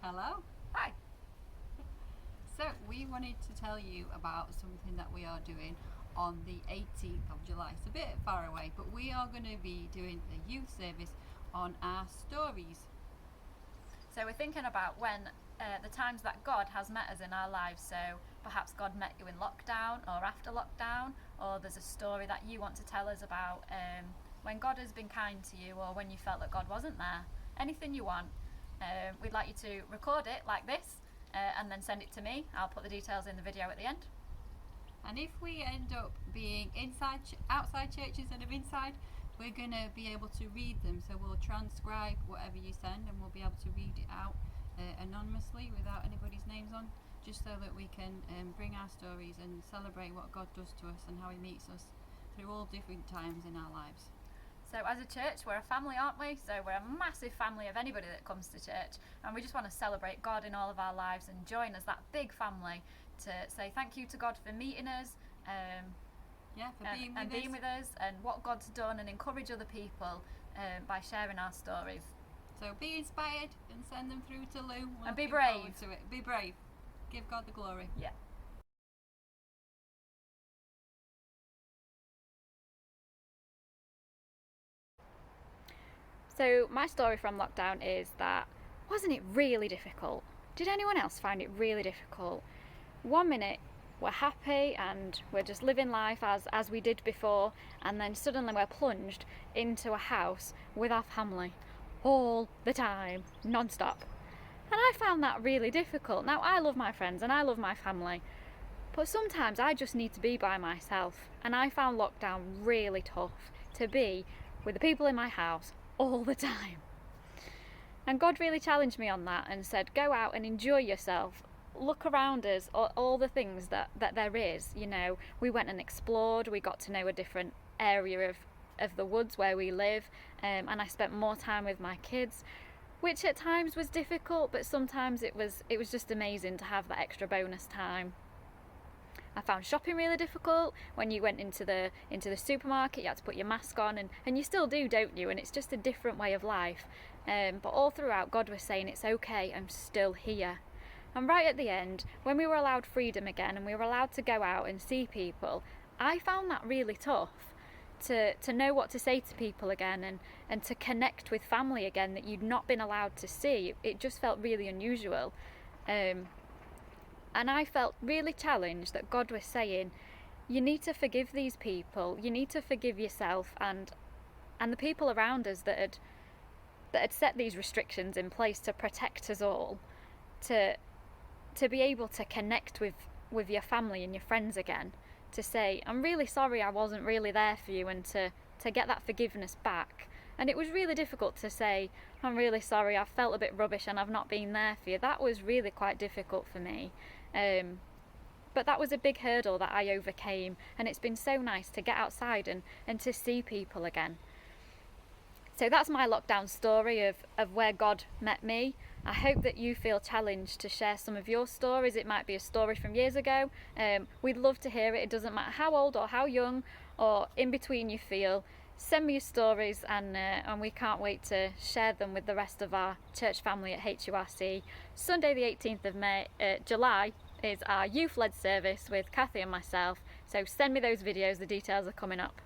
Hello. Hi. So we wanted to tell you about something that we are doing on the 18th of July. It's a bit far away, but we are going to be doing a youth service on our stories. So we're thinking about when the times that God has met us in our lives. So perhaps God met you in lockdown or after lockdown, or there's a story that you want to tell us about when God has been kind to you, or when you felt that God wasn't there. Anything you want. We'd like you to record it like this and then send it to me. I'll put the details in the video at the end. And if we end up being outside church instead of inside, we're going to be able to read them. So we'll transcribe whatever you send and we'll be able to read it out anonymously without anybody's names on, just so that we can bring our stories and celebrate what God does to us and how He meets us through all different times in our lives. So as a church, we're a family, aren't we? So we're a massive family of anybody that comes to church, and we just want to celebrate God in all of our lives and join as that big family to say thank you to God for meeting us, for being with us and what God's done, and encourage other people by sharing our stories. So be inspired and send them through to Lou. And be brave. Be brave. Give God the glory. Yeah. So my story from lockdown is that, wasn't it really difficult? Did anyone else find it really difficult? 1 minute we're happy and we're just living life as we did before, and then suddenly we're plunged into a house with our family all the time, non-stop. And I found that really difficult. Now, I love my friends and I love my family, but sometimes I just need to be by myself, and I found lockdown really tough to be with the people in my house all the time. And God really challenged me on that and said, go out and enjoy yourself. Look around us, all the things that there is. You know, we went and explored, we got to know a different area of the woods where we live, and I spent more time with my kids, which at times was difficult, but sometimes it was just amazing to have that extra bonus time. I found shopping really difficult. When you went into the supermarket, you had to put your mask on, and you still do, don't you? And it's just a different way of life. But all throughout, God was saying, it's okay, I'm still here. And right at the end, when we were allowed freedom again and we were allowed to go out and see people, I found that really tough to know what to say to people again, and to connect with family again that you'd not been allowed to see. It just felt really unusual. And I felt really challenged that God was saying, you need to forgive these people, you need to forgive yourself and the people around us that had set these restrictions in place to protect us all, to be able to connect with your family and your friends again, to say, I'm really sorry I wasn't really there for you, and to get that forgiveness back. And it was really difficult to say, I'm really sorry, I felt a bit rubbish and I've not been there for you. That was really quite difficult for me. But that was a big hurdle that I overcame, and it's been so nice to get outside and to see people again. So that's my lockdown story of where God met me. I hope that you feel challenged to share some of your stories. It might be a story from years ago. We'd love to hear it. It doesn't matter how old or how young or in between you feel. Send me your stories, and we can't wait to share them with the rest of our church family at HURC. Sunday the 18th of July is our youth-led service with Kathy and myself. So send me those videos, the details are coming up.